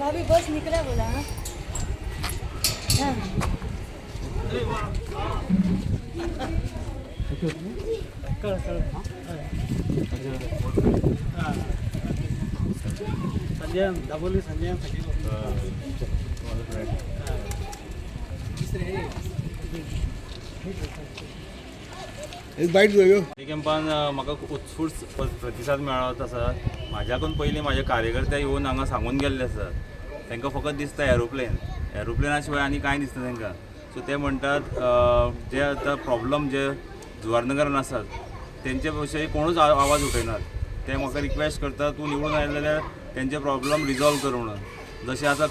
अभी बस निकला बोला हाँ संजय दाबोली संजय एक बाईट घेऊया कॅम्पान म्हाका उत्स्फूर्त प्रतिसाद मेळ्ळो तसा म्हाज्याकून पयलीं म्हाजे कार्यकर्ते येवन हांगा सांगून गेल्ले आसा तांकां फकत दिसता एरोप्लेना शिवाय आनी कांय दिसना तांकां सो ते म्हणटात जे आतां प्रॉब्लम जे जुवारनगरान आसात तेंचे विशयी कोणूच आवाज उठयनात ते म्हाका रिक्वेस्ट करता तूं निवडून आयले जाल्यार तेंचे प्रॉब्लम रिजॉल्व कर म्हणून जशें आतां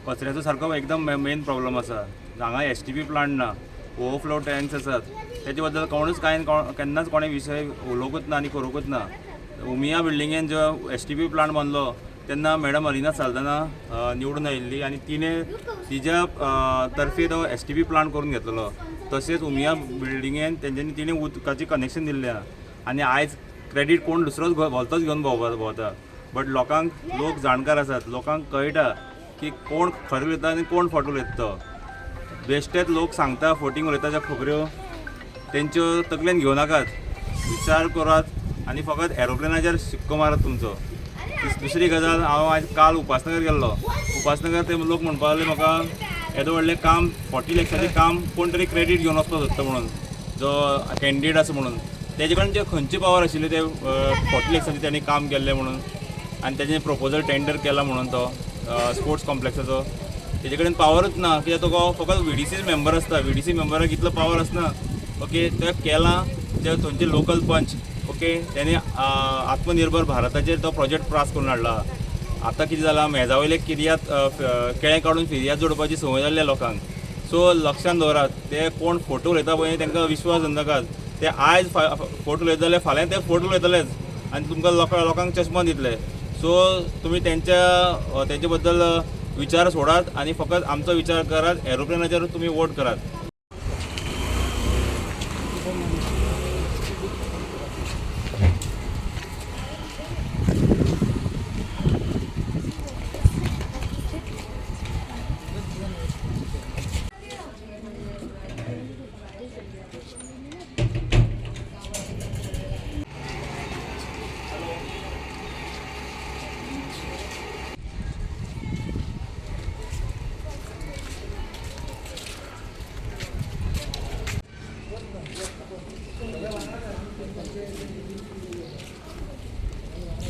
कचऱ्याचो सारको एकदम मेन प्रॉब्लम आसा हांगा STP प्लांट ना ओवरफ्लो टँक्स आसात त्याचे बद्दल कोणूच केन्नाच कोणे विशय उलोवंकूच ना आनी करूंकूच ना उमिया बिल्डिंगेन जो STP प्लांट बांदलो तेन्ना मॅडम अलिना साल्दना निवडून आयिल्ली आनी तिच्या तर्फे तो STP प्लांट करून घेतलेलो तशेंच उमिया बिल्डिंगेन तिणें उदकाचें कनेक्शन दिल्लें आनी आयज क्रेडीट कोण दुसरोच भलतोच घेवन भोंवता बट लोक जाणकार आसात लोकांक कळटा की कोण खरें उलयता आनी कोण फोटो उलयता तो बेश्टेच लोक सांगता फोटींग उलयता त्या खबऱ्यो तेंच्यो तकलेन घेवं नाकात विचार करात आनी फकत एरोप्लेनाचेर शिक्को मारात तुमचो दुसरी गजाल हांव आयज काल उपासनगर गेल्लो उपासनगर ते लोक म्हणपा लागले म्हाका येदो व्हडलें काम 40 लाखाचें काम कोण तरी क्रेडीट घेवन वचपाक सोदता म्हणून जो कॅन्डिडेट आसा म्हणून तेजे कडेन जे खंयची पावर आशिल्ली ते 40 लाखाचें तेणी काम केल्लें म्हणून आनी तेजें प्रपोजल टेंडर केला म्हणून तो स्पोर्ट्स कॉम्प्लेक्साचो तेजे कडेन पावरच ना कित्याक तो फकत VDC मेंबर आसता VDC मेंबराक इतलो पावर आसना ओके ते केला जे थंयचे लोकल पंच ओके तेणी आत्मनिर्भर भारताचेर तो प्रोजेक्ट पास करून हाडला आतां कितें जालां मेजावयले किर्यात केळें काडून फिर्याद जोडपाची संवय जाल्ल्या लोकांक सो लक्षांत दवरात ते कोण फोटो उलयता पळय तांकां विश्वास नाकात ते आयज फोटो उलयता जाल्यार फाल्यां ते फोटो उलयतलेच आनी तुमकां लोकांक चश्मा दितले सो तुमी तेंचे बद्दल विचार सोडात आनी फकत आमचो विचार करात एरोप्लेनाचेर तुमी वोट करात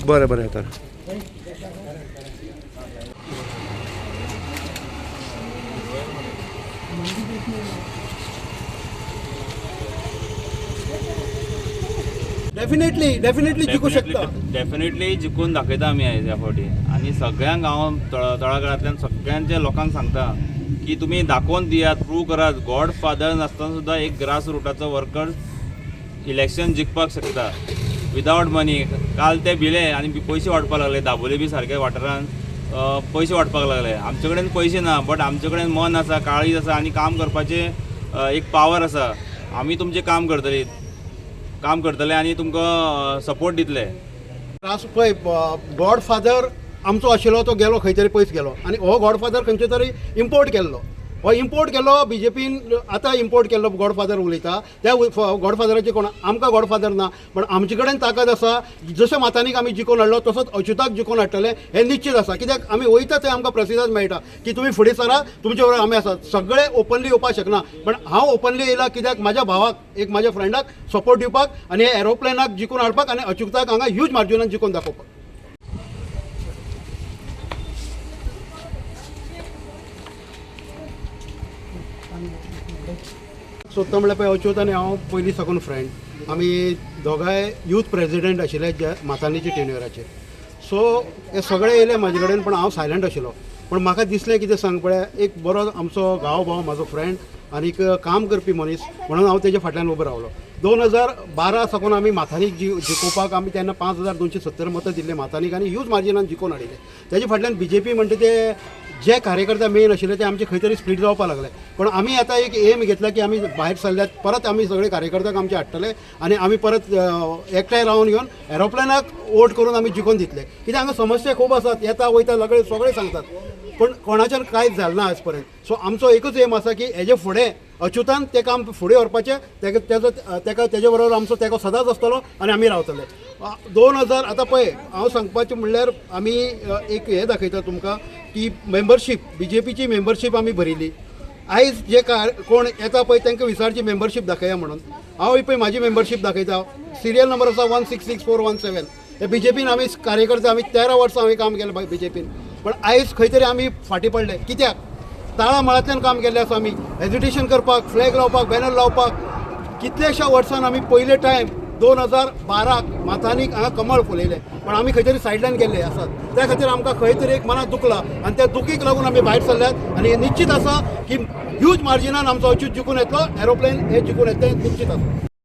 बरं बरं तर डेफिनेटली जिंकू शकता डेफिनेटली जिखून दाखयता आमी आयज ह्या फावटी आनी सगळ्यांक हांव तळागाळांतल्यान सगळ्यांच्या लोकांक सांगता की तुमी दाखोवन दियात प्रूव करात गॉड फादर नासतना सुद्दां एक ग्रास रुटाचो वर्कर इलेक्शन जिखपाक शकता विदावट मनी काल ते भिले आनी पयशे वाटपाक लागले दाबोले बी सारक्या वाठारान पयशे वाटपाक लागले आमचे कडेन पयशे ना बट आमचे कडेन मन आसा काळीज आसा आनी काम करपाचे एक पावर आसा आमी तुमचें काम करतले आनी तुमकां सपोर्ट दितले पळय गॉडफादर आमचो आशिल्लो तो गेलो खंय तरी पयस गेलो आनी हो गॉडफादर खंयचे तरी इम्पोर्ट केल्लो BJPन आतां इम्पोर्ट केल्लो गॉडफादर उलयता त्या गॉडफादराचे कोण आमकां गॉडफादर ना पण आमचे कडेन ताकद आसा जशें मातानीक आमी जिखून हाडलो तसोच अच्युताक जिखून हाडटले हें निश्चित आसा कित्याक आमी वयता थंय आमकां प्रतिसाद मेळटा की तुमी फुडें सरा तुमचे बरोबर आमी आसात सगळे ओपनली येवपाक शकना पण हांव ओपनली येयला कित्याक म्हाज्या भावाक एक म्हाज्या फ्रेंडाक सपोर्ट दिवपाक आनी हे एरोप्लेनाक जिखून हाडपाक आनी अच्युताक हांगा ह्यूज मार्जिनान जिखून दाखोवपाक सोदता म्हळ्यार पळय अच्युत आनी हांव पयलीं साकून फ्रेंड आमी दोगांय यूथ प्रेजिडेंट आशिल्ले जे मातानीच्या टेन्युराचेर सो हे सगळे येयले म्हाजे कडेन पण हांव सायलंट आशिल्लो पण म्हाका दिसलें कितें सांग पळय एक बरो आमचो गांव भाव म्हाजो फ्रेंड आनीक काम करपी मनीस म्हणून हांव तेज्या फाटल्यान उबो रावलो 2012 साकून आमी माथानीक जिखोवपाक आमी तेन्ना 5270 मतां दिल्ले माथानीक आनी ह्यूज मार्जिनान जिखोवन हाडिल्ले तेजे फाटल्यान BJP म्हणटा ते जे कार्यकर्ते मेन आशिल्ले ते आमचे खंय तरी स्प्लीट जावपाक लागले. पण आमी आतां एक एम घेतला की आमी भायर सरल्यात परत आमी सगळे कार्यकर्त्याक आमचे हाडटले आनी आमी परत एकठांय रावन घेवन एरोप्लेनाक वोट करून आमी जिखोवन दितले. कित्याक हांगा समस्या खूब आसात, येता वयता सगळे सांगतात, पण कोणाच्यान कांयच जालें ना आयज पर्यंत. सो आमचो एकूच एम आसा की हेजे फुडें अच्युतान तें काम फुडें व्हरपाचें, तेजे बरोबर आमचो तेको सदांच आसतलो आनी आमी रावतले. 2000 आतां पळय, हांव सांगपाचें म्हणल्यार आमी एक हें दाखयता तुमकां की मेंबरशीप BJPची मेंबरशीप आमी भरिल्ली. आयज जे कोण येता पळय तांकां विचारची मेंबरशीप दाखया म्हणून. हांव पळय म्हाजी मेंबरशीप दाखयता, सिरियल नंबर आसा 166417. हे BJPन आमी कार्यकर्ते आमी 13 वर्सां हांवें काम केलें BJPन. पण आयज खंय तरी आमी फाटीं पडले. कित्याक? ताळामाळांतल्यान काम केल्लें आसा आमी, हेजिटेशन करपाक, फ्लॅग लावपाक, बॅनर लावपाक. कितलेशा वर्सान आमी पयले टायम 2012 माथानीक हांगा कमळ फुलयलें, पण आमी खंय तरी सायडल्यान गेल्ले आसात. त्या खातीर आमकां खंय तरी एक मनाक दुखला आनी त्या दुखीक लागून आमी भायर सरल्यात. आनी हें निश्चित आसा की ह्यूज मार्जिनान आमचो अच्यूत जिखून येतलो, एरोप्लेन हे जिखून येतलें निश्चित आसा.